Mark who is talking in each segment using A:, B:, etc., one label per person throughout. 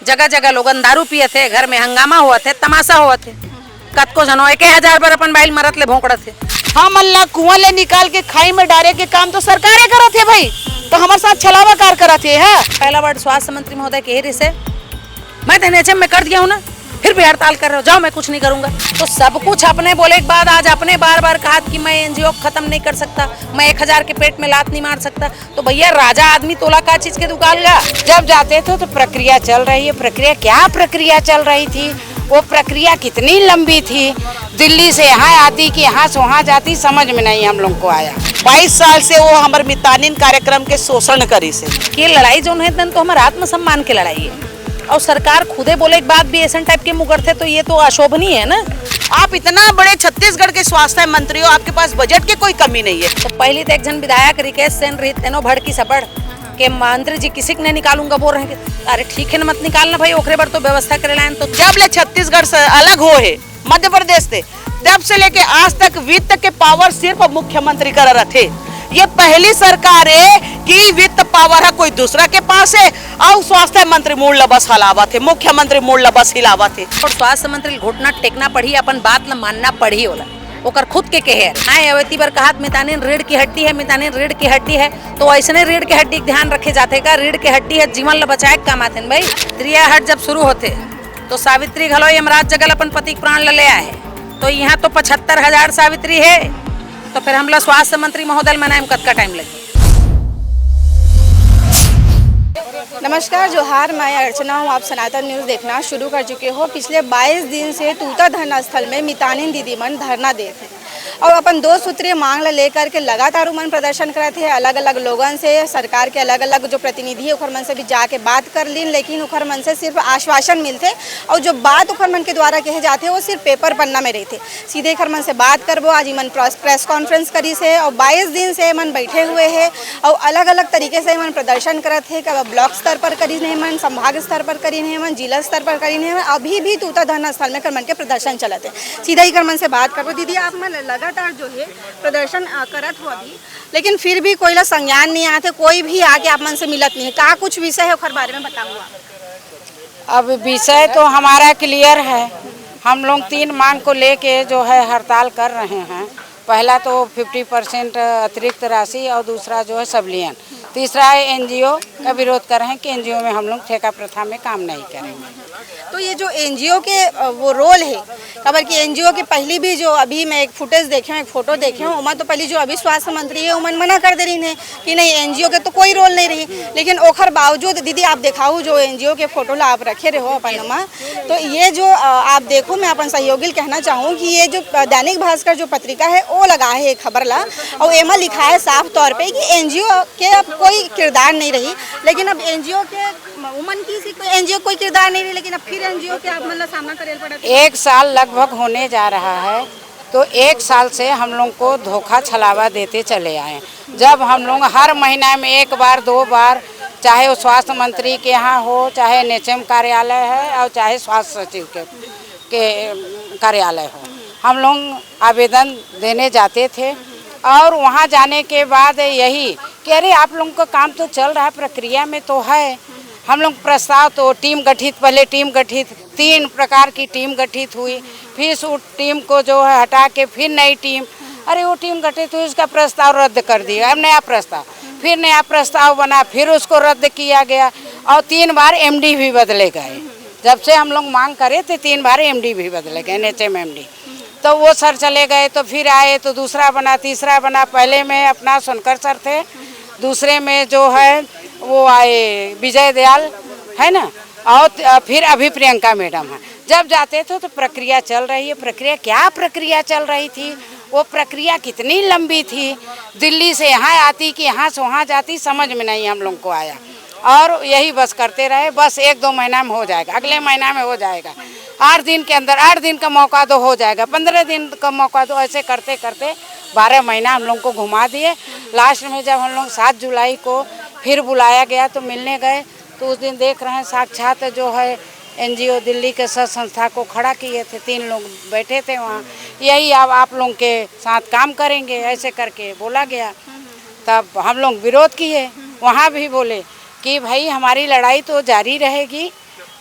A: जगह जगह लोगन दारू पिए थे, घर में हंगामा हुआ थे, तमाशा हुआ थे। कत को जनो 1000 पर अपन बाइल मरत ले भोंकड़ा थे।
B: हम अल्लाह कुआं ले निकाल के खाई में डाले के काम तो सरकारें करत है भाई, तो हमारे साथ छलावा कार करत है।
A: पहला वर्ड स्वास्थ्य मंत्री महोदय के हेरी से मैं तो एनएचएम में कर दिया हूँ ना, फिर भी हड़ताल कर रहे हो, जाओ मैं कुछ नहीं करूंगा। तो सब कुछ अपने बोले के बाद आज अपने बार बार कहा कि मैं एनजीओ खत्म नहीं कर सकता, मैं 1000 के पेट में लात नहीं मार सकता। तो भैया राजा आदमी तोला का चीज के दुकान गा।
B: जब जाते थे तो प्रक्रिया चल रही है, प्रक्रिया क्या प्रक्रिया चल रही थी, वो प्रक्रिया कितनी लंबी थी, दिल्ली से यहाँ आती कि यहाँ से वहाँ जाती, समझ में नहीं हम लोग को आया। 22 साल से वो हमारे मितानिन कार्यक्रम के शोषण करी से।
A: ये लड़ाई जो है तो हमारे आत्मसम्मान की लड़ाई है, और सरकार खुदे बोले के बाद भी ऐसा टाइप के मुकर थे, तो ये तो अशोभनीय है ना।
B: आप इतना बड़े छत्तीसगढ़ के स्वास्थ्य मंत्री हो, आपके पास बजट की कोई कमी नहीं है।
A: तो पहली तो एक जन विधायक रिकेश सेन रही तेनो भड़की सबड़ के मंत्री जी किसी ने निकालूंगा बोल रहे हैं। अरे ठीक है ना, मत निकालना भाई, ओखरे बार तो व्यवस्था करे लाइन। तो
B: जब ले छत्तीसगढ़ से अलग हो है मध्य प्रदेश से, तब से लेके आज तक वित्त के पावर सिर्फ मुख्यमंत्री कर रहे थे। ये पहली सरकार है कि वित्त पावर है कोई दूसरा के पास है, और स्वास्थ्य मंत्री मूल बस हिलावा थे, मुख्यमंत्री मूल बस हिलावा थे।
A: और स्वास्थ्य मंत्री घुटना टेकना पड़ी, अपन बात न मानना पड़ी होला, ओकर खुद के कहे हाँ अवैती बार कहा मितानिन रीढ़ की हड्डी है, मितानिन रीढ़ की हड्डी है, तो ऐसने रीढ़ की हड्डी ध्यान रखे जाते का, रीढ़ की हड्डी है जीवन ल बचाए काम आते भाई। त्रिया हट जब शुरू होते तो सावित्री घलो यमराज जगल अपन पति प्राण ले आए, तो यहाँ तो 75,000 सावित्री है, तो फिर हमला स्वास्थ्य मंत्री महोदय मनाए कद का टाइम लगे।
C: नमस्कार, जोहार, मैं अर्चना हूँ। आप सनातन न्यूज़ देखना शुरू कर चुके हो। पिछले 22 दिन से तूता धरना स्थल में मितानिन दीदीमन धरना दे थे और अपन 2 सूत्रीय मांग लेकर के लगातार उमन प्रदर्शन करे थे। अलग अलग लोगों से, सरकार के अलग अलग जो प्रतिनिधि है उखर मन से भी जाके बात कर लीन, लेकिन उखर मन से सिर्फ आश्वासन मिलते, और जो बात उखर मन के द्वारा कहे जाते वो सिर्फ पेपर पन्ना में रहते। सीधे उखर मन से बात करबो। आज इमन प्रेस कॉन्फ्रेंस करी से और 22 दिन से मन बैठे हुए है और अलग अलग तरीके से मन प्रदर्शन करत है। कब ब्लॉक स्तर पर करी नहीं मन, संभाग स्तर पर करी नहीं मन, जिला स्तर पर करी नहीं मन, अभी भी तूता धरना स्थल में करमन के प्रदर्शन चलते हैं। सीधा ही करमन से बात करबो। दीदी, आप मन लगातार जो है प्रदर्शन करत हो अभी, लेकिन फिर भी कोई ला संज्ञान नहीं आते, कोई भी आके आप मन से मिलत नहीं है। का कुछ विषय है उखर बारे में बताऊंगा।
B: अब विषय तो हमारा क्लियर है, हम लोग 3 मांग को लेके जो है हड़ताल कर रहे हैं। पहला तो 50% अतिरिक्त राशि, और दूसरा जो है सबलियन, तीसरा है एनजीओ का विरोध कर रहे हैं कि एनजीओ में हम लोग ठेका प्रथा में काम नहीं करेंगे।
C: तो ये जो एनजीओ के वो रोल है, खबर कि एनजीओ के पहली भी जो अभी मैं एक फुटेज देखे हूँ, एक फोटो देखे हूँ, उमा तो पहली जो अभी स्वास्थ्य मंत्री है उमन मना कर दे रही है कि नहीं एनजीओ के तो कोई रोल नहीं रही, लेकिन ओखर बावजूद दीदी आप दिखाओ जो एनजीओ के फोटो ला आप रखे रहे हो अपन मा, तो ये जो आप देखो, मैं अपन सहयोगी कहना चाहूँ कि ये जो दैनिक भास्कर जो पत्रिका है वो लगा है खबर ला, और एमा लिखा है साफ तौर पर कि एनजीओ के अब कोई किरदार नहीं रही। लेकिन अब एनजीओ के उमन की सी एनजीओ कोई किरदार नहीं रही, लेकिन अब फिर एनजीओ के आप मतलब सामना करे पड़ा।
B: 1 साल लगभग होने जा रहा है, तो 1 साल से हम लोग को धोखा छलावा देते चले आए। जब हम लोग हर महीना में 1 बार 2 बार, चाहे वो स्वास्थ्य मंत्री के यहाँ हो, चाहे एनएचएम कार्यालय है, और चाहे स्वास्थ्य सचिव के कार्यालय हो, हम लोग आवेदन देने जाते थे। और वहाँ जाने के बाद यही कि अरे आप लोगों का काम तो चल रहा है, प्रक्रिया में तो है। हम लोग प्रस्ताव तो टीम गठित, पहले टीम गठित 3 प्रकार की टीम गठित हुई, फिर उस टीम को जो है हटा के फिर नई टीम, अरे वो टीम गठित हुई, उसका प्रस्ताव रद्द कर दिया, अब नया प्रस्ताव, फिर नया प्रस्ताव बना, फिर उसको रद्द किया गया, और 3 बार एमडी भी बदले गए। जब से हम लोग मांग करे थे 3 बार एमडी भी बदले गए, एनएचएम एमडी, तो वो सर चले गए, तो फिर आए तो दूसरा बना, तीसरा बना। पहले में अपना सुनकर सर थे, दूसरे में जो है वो आए विजय दयाल है ना, और फिर अभी प्रियंका मैडम है। जब जाते थे तो प्रक्रिया चल रही है, प्रक्रिया क्या प्रक्रिया चल रही थी, वो प्रक्रिया कितनी लंबी थी, दिल्ली से यहाँ आती कि यहाँ से वहाँ जाती, समझ में नहीं हम लोग को आया। और यही बस करते रहे, बस 1-2 महीना में हो जाएगा, अगले महीना में हो जाएगा, 8 दिन के अंदर, 8 दिन का मौका दो हो जाएगा, 15 दिन का मौका दो, ऐसे करते करते 12 महीना हम लोग को घुमा दिए। लास्ट में जब हम लोग 7 जुलाई को फिर बुलाया गया तो मिलने गए, तो उस दिन देख रहे हैं साक्षात जो है एनजीओ दिल्ली के सह संस्था को खड़ा किए थे, 3 लोग बैठे थे वहाँ, यही अब आप लोगों के साथ काम करेंगे, ऐसे करके बोला गया। तब हम लोग विरोध किए, वहाँ भी बोले कि भाई हमारी लड़ाई तो जारी रहेगी,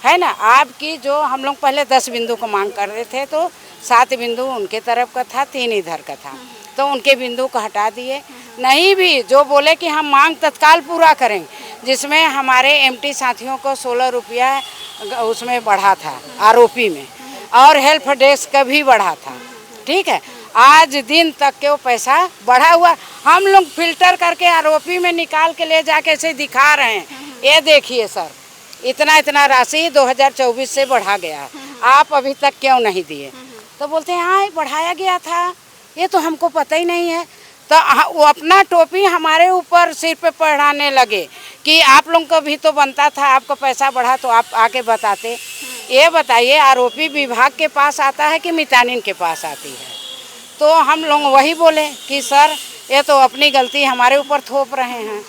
B: है ना। आपकी जो हम लोग पहले 10 बिंदु को मांग कर रहे थे, तो 7 बिंदु उनके तरफ का था, 3 इधर का था, तो उनके बिंदु को हटा दिए। नहीं भी जो बोले कि हम मांग तत्काल पूरा करेंगे, जिसमें हमारे एमटी साथियों को 16 रुपया उसमें बढ़ा था आरोपी में, और हेल्प डेस्क का भी बढ़ा था, ठीक है। आज दिन तक के वो पैसा बढ़ा हुआ, हम लोग फिल्टर करके आरोपी में निकाल के ले जाके ऐसे दिखा रहे हैं, ये देखिए सर, इतना राशि 2024 से बढ़ा गया, आप अभी तक क्यों नहीं दिए? तो बोलते हैं हाँ बढ़ाया गया था, ये तो हमको पता ही नहीं है। तो वो अपना टोपी हमारे ऊपर सिर पे पढ़ाने लगे कि आप लोगों को भी तो बनता था, आपको पैसा बढ़ा तो आप आके बताते। ये बताइए, आरोपी विभाग के पास आता है कि मितानिन के पास आती है? तो हम लोग वही बोले कि सर ये तो अपनी गलती हमारे ऊपर थोप रहे हैं।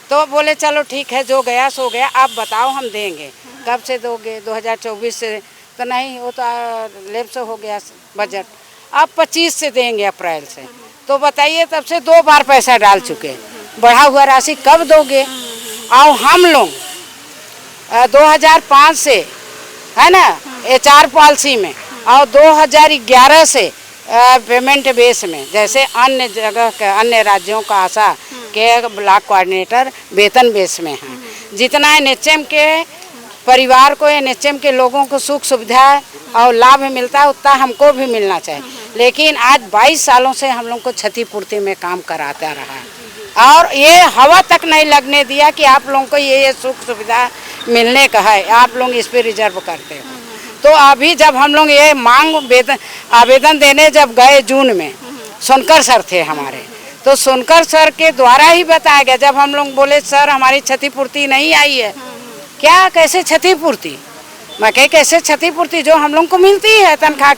B: तो बोले चलो ठीक है, जो गया सो गया, आप बताओ हम देंगे। कब से दोगे? 2024 से तो नहीं, वो तो लेप से हो गया बजट, अब 25 से देंगे, अप्रैल से। तो बताइए, तब से 2 बार पैसा डाल चुके, बढ़ा हुआ राशि कब दोगे? और हम लोग 2005 से है ना HR पॉलिसी में, और 2011 से पेमेंट बेस में, जैसे अन्य जगह के अन्य राज्यों का आशा के ब्लॉक कोऑर्डिनेटर वेतन बेस में हैं। जितना NHM के परिवार को, NHM के लोगों को सुख सुविधा और लाभ मिलता है, उतना हमको भी मिलना चाहिए। लेकिन आज 22 सालों से हम लोग को क्षतिपूर्ति में काम कराता रहा, और ये हवा तक नहीं लगने दिया कि आप लोगों को ये सुख सुविधा मिलने का है, आप लोग इस पर रिजर्व करते हो। तो अभी जब हम लोग ये मांग आवेदन देने जब गए जून में, सोनकर सर थे हमारे, तो सोनकर सर के द्वारा ही बताया गया, जब हम लोग बोले सर हमारी क्षतिपूर्ति नहीं आई है, क्या कैसे क्षतिपूर्ति? मैं कही कैसे क्षतिपूर्ति, जो हम लोग को मिलती है तनख्वाह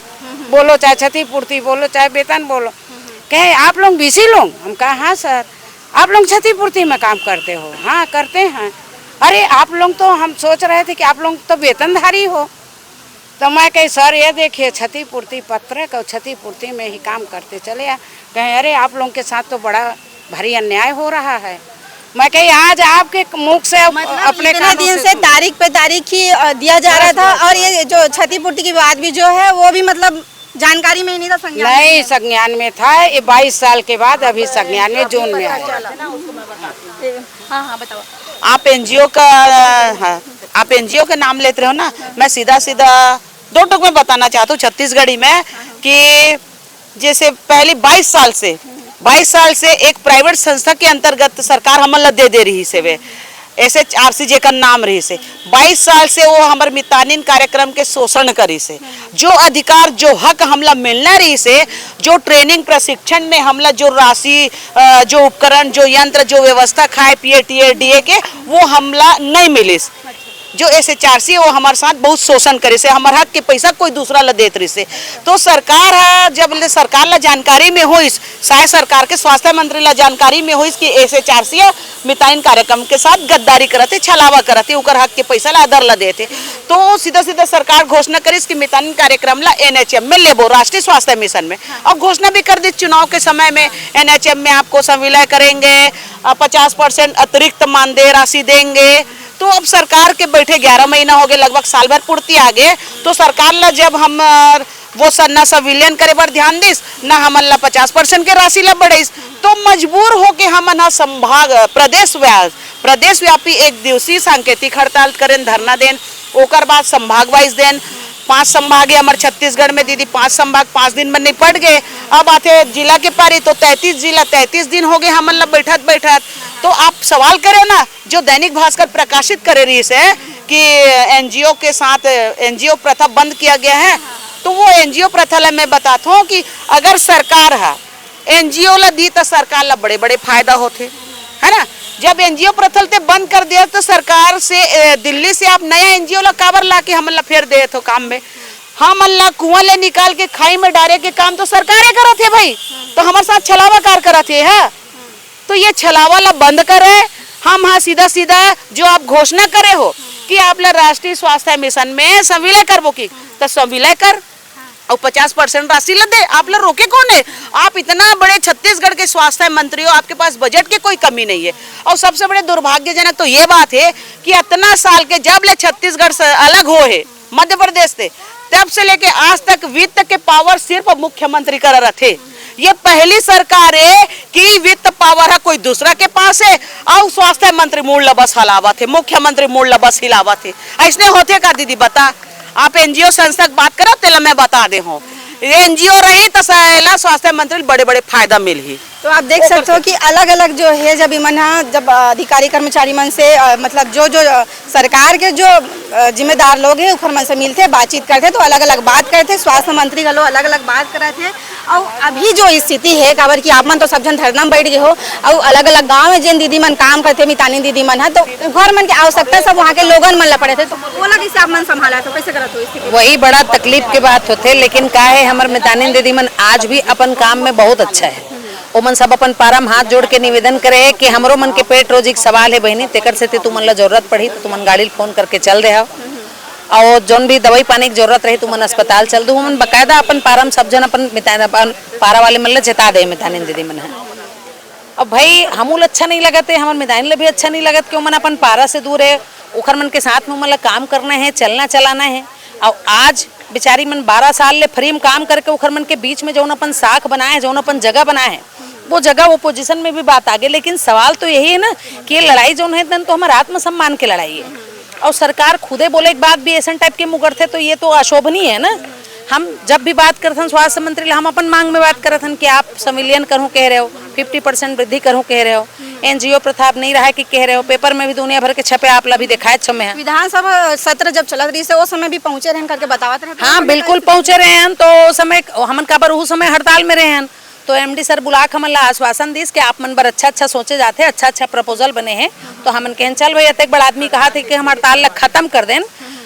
B: बोलो, चाहे क्षतिपूर्ति बोलो, चाहे वेतन बोलो। कहे आप लोग BC लोग? हम कहा हाँ सर, आप लोग क्षतिपूर्ति में काम करते हो? हाँ करते हैं। अरे आप लोग तो, हम सोच रहे थे कि आप लोग तो वेतनधारी हो। तो मैं कही सर ये देखिए, क्षतिपूर्ति पत्रक और क्षतिपूर्ति में ही काम करते चले आ। कहें अरे आप लोगों के साथ तो बड़ा भारी अन्याय हो रहा है। मैं कही आज आपके मुख से
C: मतलब
B: अपने
C: इतने दिन से तारीख पे तारीख ही दिया जा रहा था, और ये जो क्षतिपूर्ति की बात भी जो है वो भी मतलब जानकारी में ही नहीं था, संज्ञान
B: नहीं संज्ञान में था। ये 22 साल के बाद अभी संज्ञान में जून में आया।
C: हाँ बताओ।
D: आप एनजीओ का, हाँ, आप एनजीओ का नाम लेते हो ना, मैं सीधा 2 टुक में बताना चाहता हूँ छत्तीसगढ़ी में कि जैसे पहले 22 साल से एक प्राइवेट संस्था के अंतर्गत सरकार हमला दे रही से, वे SHRC का नाम रही से 22 साल से वो हमारे मितानिन कार्यक्रम के शोषण करी से, जो अधिकार जो हक हमला मिलना रही से, जो ट्रेनिंग प्रशिक्षण में हमला जो राशि, जो उपकरण, जो यंत्र, जो व्यवस्था खाए पिए TDA के, वो हमला नहीं मिली। जो SHRC वो हमारे साथ बहुत शोषण करे से, हमारे हाथ के पैसा कोई दूसरा ला देत रही से। तो सरकार है, जब सरकार ला जानकारी में हो, शायद सरकार के स्वास्थ्य मंत्री ला जानकारी में हो कि SHRC मितानिन कार्यक्रम के साथ गद्दारी करते, छलावा करते, उकर हक के पैसा ला अदर ला देते। तो सीधा सरकार घोषणा करी कि मितानिन कार्यक्रम ला NHM में लेबो, राष्ट्रीय स्वास्थ्य मिशन में, और घोषणा भी कर दी चुनाव के समय में NHM में आपको संविलय करेंगे, 50% अतिरिक्त मानदेय राशि देंगे। तो अब सरकार के बैठे 11 महीना हो गए, लगभग साल भर पूर्ति आ गए। तो सरकार ला जब हम वो न संविलियन करे पर ध्यान दिस, ना हमन ला 50% के राशि ला बढ़ाइस, तो मजबूर हो के हमन संभाग प्रदेश व्यापी 1 दिवसीय सांकेतिक हड़ताल करें, धरना देन। ओकर बाद संभाग वाइज देन 5 संभाग है हमारे छत्तीसगढ़ में दीदी, 5 संभाग 5 दिन में निपट गए। अब आते जिला के पारी तो 33 जिला 33 दिन हो गए हमन ला बैठत। तो आप सवाल करे ना, जो दैनिक भास्कर प्रकाशित करे रही से कि एनजीओ के साथ एनजीओ प्रथा बंद किया गया है, तो वो एनजीओ प्रथा ला मैं बताता हूँ कि अगर सरकार है एनजीओ ला दी तो सरकार ला बड़े फायदा होते है ना। जब एनजीओ प्रथा ते बंद कर दिया तो सरकार से दिल्ली से आप नया एनजीओ ला काबर ला के हमन ला फेर दे तो काम में, हम अल्लाह कुआं ले निकाल के खाई में डाले के काम तो सरकारें करत है भाई। तो हमारे साथ छलावा कार करत है, तो ये छलावा ला बंद करे। हम हाँ सीधा जो आप घोषणा करे हो कि आप ला राष्ट्रीय स्वास्थ्य मिशन में संविलय करबो की, तो संविलय कर, और 50% राशि ल दे। आप लोग रोके कौन है? आप इतना बड़े छत्तीसगढ़ के स्वास्थ्य मंत्री हो, आपके पास बजट की कोई कमी नहीं है। और सबसे बड़े दुर्भाग्यजनक तो ये बात है कि इतना साल के जब ले छत्तीसगढ़ से अलग हो है मध्य प्रदेश से, तब से लेके आज तक वित्त के पावर सिर्फ मुख्यमंत्री कर रहे थे। ये पहली सरकार है कि वित्त पावर है कोई दूसरा के पास है और स्वास्थ्य मंत्री मूल बस हिलावा थे, मुख्यमंत्री मूल बस हिलावा थे। ऐसने होते का दीदी बता? आप एनजीओ संस्था की बात करो तेला मैं बता दे हूँ, एनजीओ रही तो स्वास्थ्य मंत्री बड़े बड़े फायदा मिल ही।
C: तो आप देख सकते हो कि अलग अलग जो है जब इमन जब अधिकारी कर्मचारी मन से मतलब जो जो सरकार के जो जिम्मेदार लोग हैं उखर मन से मिलते बातचीत करते तो अलग अलग बात करते। स्वास्थ्य मंत्री का लोग अलग अलग बात करे थे। और अभी जो स्थिति है काबर कि आप मन तो सब जन धरना में बैठ गए हो और अलग अलग गाँव में जिन दीदी मन काम करते मितानी दीदी मन है तो घर मन की आवश्यकता सब वहाँ के लोगन मन ला पड़े थे। तो बोला कैसे आप मन संभाला तो कैसे करते हो स्थिति?
A: वही बड़ा तकलीफ के बात होते, लेकिन का है हमारे मितानी दीदी मन आज भी अपन काम में बहुत अच्छा है। वो मन सब अपन पारम हाथ जोड़ के निवेदन करे है कि हमरो मन के पेट रोजी के सवाल है बहनी, तेकर से तुमन ला जरूरत पड़ी तो तुमन गाड़ी फोन करके चल रहे हो और जोन भी दवाई पानी की जरूरत रही तुमन अस्पताल चल दो। मन बकायदा अपन पारम सब जन अपन पारा वाले मन ला जता दे मितानी दीदी मन है। अब भाई हमूल अच्छा नहीं लगते, हमारे मितानी ला भी अच्छा नहीं लगत कि मन अपन पारा से दूर है, उखर मन के साथ में मतलब काम करना है, चलना चलाना है। और आज बेचारी मन 12 साल ले फ्री में काम करके उखर मन के बीच में जो अपन साख बनाए, जो अपन जगह बनाए है, वो जगह वो पोजीशन में भी बात आ गई। लेकिन सवाल तो यही है ना कि ये लड़ाई जो है तो हमारे आत्मसम्मान की लड़ाई है। और सरकार खुदे बोले एक बात भी ऐसा टाइप के मुकर थे तो ये तो अशोभनीय है ना। हम जब भी बात करते हैं स्वास्थ्य मंत्री हम अपन मांग में बात करते हैं कि आप संविलियन करूँ कह रहे हो, 50% वृद्धि करूँ कह रहे हो, एनजीओ प्रथा नहीं रहा है कि कह रहे हो, पेपर में भी दुनिया भर के छपे आप ला भी दिखाए छमे हैं।
C: विधानसभा सत्र जब चलत रही से वो समय भी पहुंचे रहन करके बतावत रहे।
A: हाँ बिल्कुल पहुंचे रहे हैं। तो समय हमन काबर उस समय हड़ताल में रहे हैं तो एमडी सर बुला के हमन ला आश्वासन दिस कि आप मन बर अच्छा अच्छा सोचे जाते, अच्छा अच्छा प्रपोजल बने हैं। तो हमन कहन चल भाई अतक बड़ा आदमी कहा थे कि हम हड़ताल ला खत्म कर दें।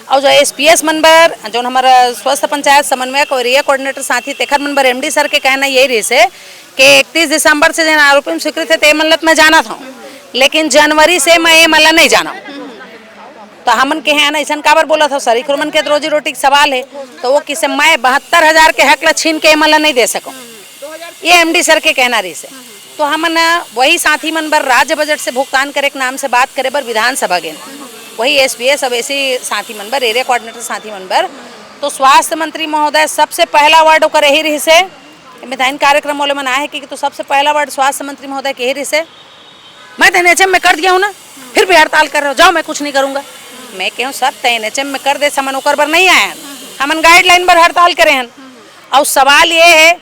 A: और जो एसपीएस मन बर जो हमारा स्वस्थ पंचायत समन्वयक और एरिया कोऑर्डिनेटर साथी तेखर मन बर एमडी सर के कहना यही रही से कि 31 दिसंबर से जन आरोपी में स्वीकृत है ते मतलब मैं जाना था, लेकिन जनवरी से मैं ये मतलब नहीं जाना। तो हमन के हैं ना ऐसा काबर बोला था सर, मन के रोजी रोटी का सवाल है तो वो किसे मैं 72,000 के हक ला छीन के मतलब नहीं दे सकूँ, ये एमडी सर के कहना रही से। तो हमन वही साथी मन बर राज्य बजट से भुगतान करे के नाम से बात करे बर विधानसभा गए, वही एसपीएस अब ऐसे साथी मन बर एरिया कोऑर्डिनेटर साथी मन बर। तो स्वास्थ्य मंत्री महोदय सबसे पहला वर्ड ओकर यही रही से मिताइन कार्यक्रम वाले मन आए कि तो सबसे पहला वर्ड स्वास्थ्य मंत्री महोदय के यही रही से मैं तो एनएचएम में कर दिया हूँ ना, फिर भी हड़ताल कर रहे हो, जाओ मैं कुछ नहीं करूँगा। मैं कहूँ सर तो एनएचएम में कर दे समन ओकर बर नहीं आया, हमन गाइडलाइन पर हड़ताल करे हैं। और सवाल ये है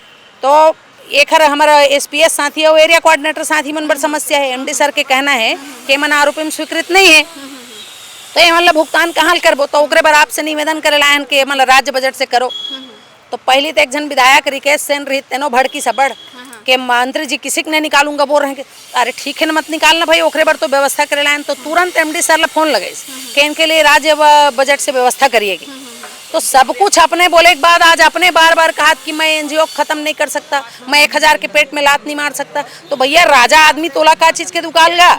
A: तो एक हमारा एसपीएस साथी और एरिया कोऑर्डिनेटर साथी मन बर समस्या है। एमडी सर के कहना है कि मन आरोपी में स्वीकृत नहीं है तो ये मतलब भुगतान कहाँ करबो, तो ओकरे बर आपसे निवेदन करे लायन के मतलब राज्य बजट से करो। तो पहली तो एक जन विधायक रिकेश सेन रही तेनो भड़की सबड़ के मंत्री जी किसी को नहीं निकालूंगा बोल रहे हैं। अरे ठीक है ना मत निकालना भाई, ओकरे बर तो व्यवस्था करे लायन। तो तुरंत एमडी सर ला फोन लगे कि इनके लिए राज्य बजट से व्यवस्था करिएगी। तो सब कुछ अपने बोले के बाद आज अपने बार बार कहा कि मैं एनजीओ खत्म नहीं कर सकता, मैं 1000 के पेट में लात नहीं मार सकता। तो भैया राजा आदमी तोला का चीज के दुकान गा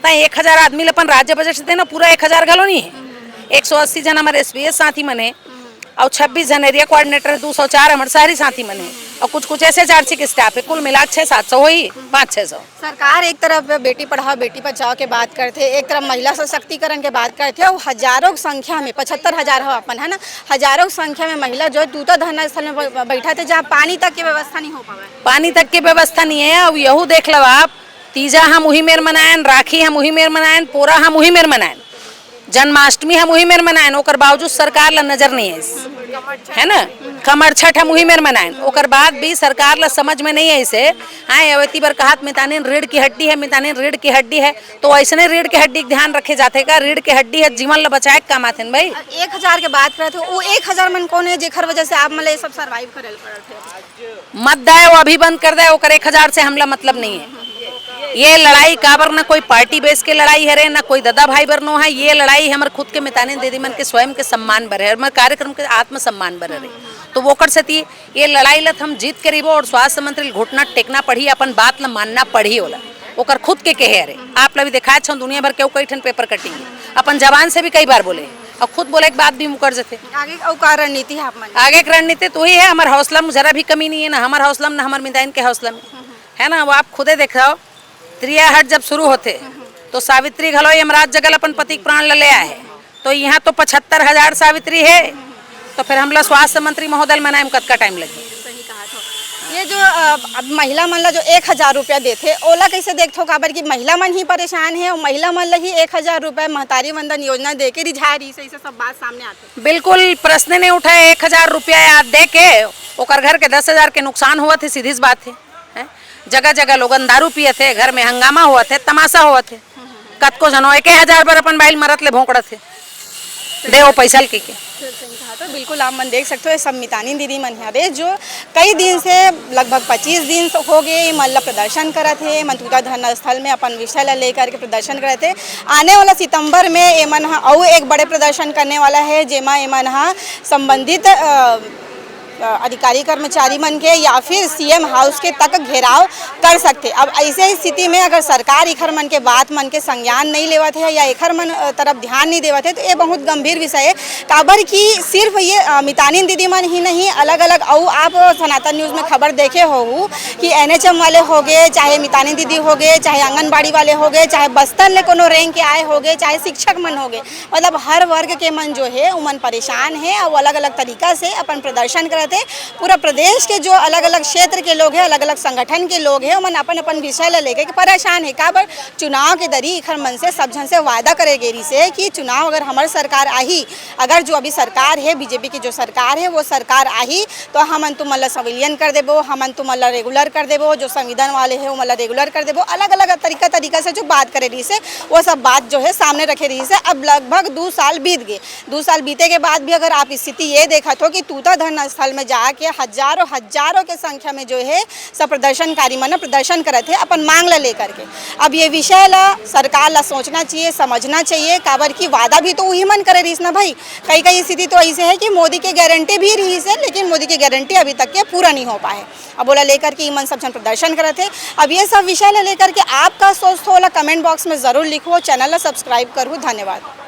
A: 1000 आदमी अपन राज्य बजट से देना पूरा 1000 घलो नहीं है। 180 जन हमारे एसपीएस साथी मने और 26 जन एरिया कोऑर्डिनेटर 204 हमारे शहरी साथी मने और कुछ ऐसे चार्जी के स्टाफ है, कुल मिला 600-700 हो ही 500-600।
C: सरकार एक तरफ बेटी पढ़ाओ बेटी बचाओ के बात करते, एक तरफ महिला सशक्तिकरण के बात करते और हजारों संख्या में 75,000 हो अपन है ना, हजारों संख्या में महिला जो दूता धरना स्थल में बैठा थे जहाँ पानी तक की व्यवस्था नहीं हो पावा,
A: पानी तक की व्यवस्था नहीं है। अब यहू देख लो आप, तीजा हम वही मेर मनायन, राखी हम वही मेर मनायन, पोरा हम वही मेर मनायन, जन्माष्टमी हम वही मेर मनायन, ओकर बावजूद सरकार ला नजर नहीं है ना। कमर छठ हम वही मेर मनायन, ओकर बाद भी सरकार ला समझ में नहीं है इसे। हाँ अवती बार कहा मितानिन रीढ़ की हड्डी है, मितानिन रीढ़ की हड्डी है, तो ऐसे रीढ़ की हड्डी ध्यान रखे जाते का, रीढ़ की हड्डी है जीवन ला बचाए काम आते भाई।
C: 1000 के बात करे थे वो 1000 मन कौन है जेखर वजह से आप मतलब ये सब सरवाइव करे थे।
A: मत दे वो अभी बंद कर दे, ओकर 1000 से हमला मतलब नहीं है। ये लड़ाई काबर ना कोई पार्टी बेस के लड़ाई है रे, ना कोई दादा भाई बरनो है, ये लड़ाई हमारे खुद के मितानी दीदी मन के स्वयं के सम्मान बर है, हमारे कार्यक्रम के आत्मसम्मान बर है। तो वो कर सती ये लड़ाई लत हम जीत करीबो और स्वास्थ्य मंत्री घुटना टेकना पड़ी, अपन बात ला मानना पड़ी होला, ओकर खुद के कहे रे। आप ला भी दिखाए छो दुनिया भर के कई ठन पेपर कटिंग अपन जवान से भी कई बार बोले और खुद बोले एक बात भी मुकर जाते।
C: आगे और का रणनीति है आप मन
A: आगे की रणनीति तो ही है, हमारे हौसला में जरा भी कमी नहीं है, ना हमारे हौसला में ना हमारे मिताइन के हौसला में है ना। वो आप खुदे देख रहे हो, त्रिया हट जब शुरू होते तो सावित्री घलो यमराज जगल अपन पति प्राण ले आए है, तो यहाँ तो 75,000 सावित्री है, तो फिर हमला स्वास्थ्य मंत्री महोदय मनाए में कतका टाइम लगी।
C: सही कहा तो ये जो अब महिला मन ला जो 1,000 रुपया देते ओला कैसे देखते हो, काबर की महिला मन ही परेशान है और महिला मन ला ही 1,000 रुपया महतारी वंदन योजना दे के रिझा रही से सब बात सामने आते।
A: बिल्कुल प्रश्न नहीं उठाए, 1,000 रुपया दे के ओकर घर के 10,000 के नुकसान हुआ थे, सीधी सी बात है। जगह जगह लोगन दारू पिए थे, घर में हंगामा हुआ थे, तमाशा हुआ थे, कतको जनो 1,000 पर अपन बाइल मरत ले भोंकड़ा थे दे वो पैसा के।
C: तो बिल्कुल आप मन देख सकते हो सब मितानी दीदी मन है जो कई दिन से लगभग 25 दिन हो गए मतलब प्रदर्शन करे थे, मंतूता धरना स्थल में अपन विषय ला लेकर के प्रदर्शन करे थे। आने वाला सितंबर में एमन और एक बड़े प्रदर्शन करने वाला है, जेमा एमन संबंधित अधिकारी कर्मचारी मन के या फिर सीएम हाउस के तक घेराव कर सकते। अब ऐसे ही स्थिति में अगर सरकार इखर मन के बात मन के संज्ञान नहीं लेवत है या इखर मन तरफ ध्यान नहीं देवत है तो ये बहुत गंभीर विषय है। काबर की सिर्फ ये मितानिन दीदी मन ही नहीं, अलग अलग और आप सनातन न्यूज़ में खबर देखे हो कि NHM वाले हो गए, चाहे मितानिन दीदी हो गए, चाहे आंगनबाड़ी वाले हो गए, चाहे बस्तर ले कोनो रैंक के आए हो गए, चाहे शिक्षक मन हो गए, मतलब हर वर्ग के मन जो है वो मन परेशान है और अलग अलग तरीका से अपन प्रदर्शन करते। पूरा प्रदेश के जो अलग अलग क्षेत्र के लोग हैं, अलग अलग संगठन के लोग हैं, मन अपन अपन विषय ले लेके परेशान है। काबर चुनाव के दरी इखर मन से सब जन से वादा करे गेरी से कि चुनाव अगर हमारी सरकार आई, अगर जो अभी सरकार है बीजेपी की जो सरकार है वो सरकार आई तो हमन तुम मतलब संविलियन कर देबो, हमन तुम मतलब रेगुलर कर देबो, जो संविधान वाले है वो मतलब रेगुलर कर देबो। अलग अलग तरीका से जो बात करे रही से वो सब बात जो है सामने रखे रही से। अब लगभग 2 साल बीत गए, 2 साल बीते के बाद भी अगर आप स्थिति ये देखा तो कि तूता धरना स्थल में जाके हजारों के संख्या में जो है सब प्रदर्शनकारी मन प्रदर्शन करे थे अपन मांग ला लेकर के। अब ये विषय ला सरकार ला सोचना चाहिए, समझना चाहिए, काबर की वादा भी तो वही मन करे रही ना भाई। कई स्थिति तो ऐसे है कि मोदी के गारंटी भी रही से, लेकिन मोदी की गारंटी अभी तक के पूरा नहीं हो पाए। अब बोला लेकर के मन सब जन प्रदर्शन करे थे। अब ये सब विषय ला लेकर के आपका सोच थोड़ा कमेंट बॉक्स में जरूर लिखो, चैनल ला सब्सक्राइब करो। धन्यवाद।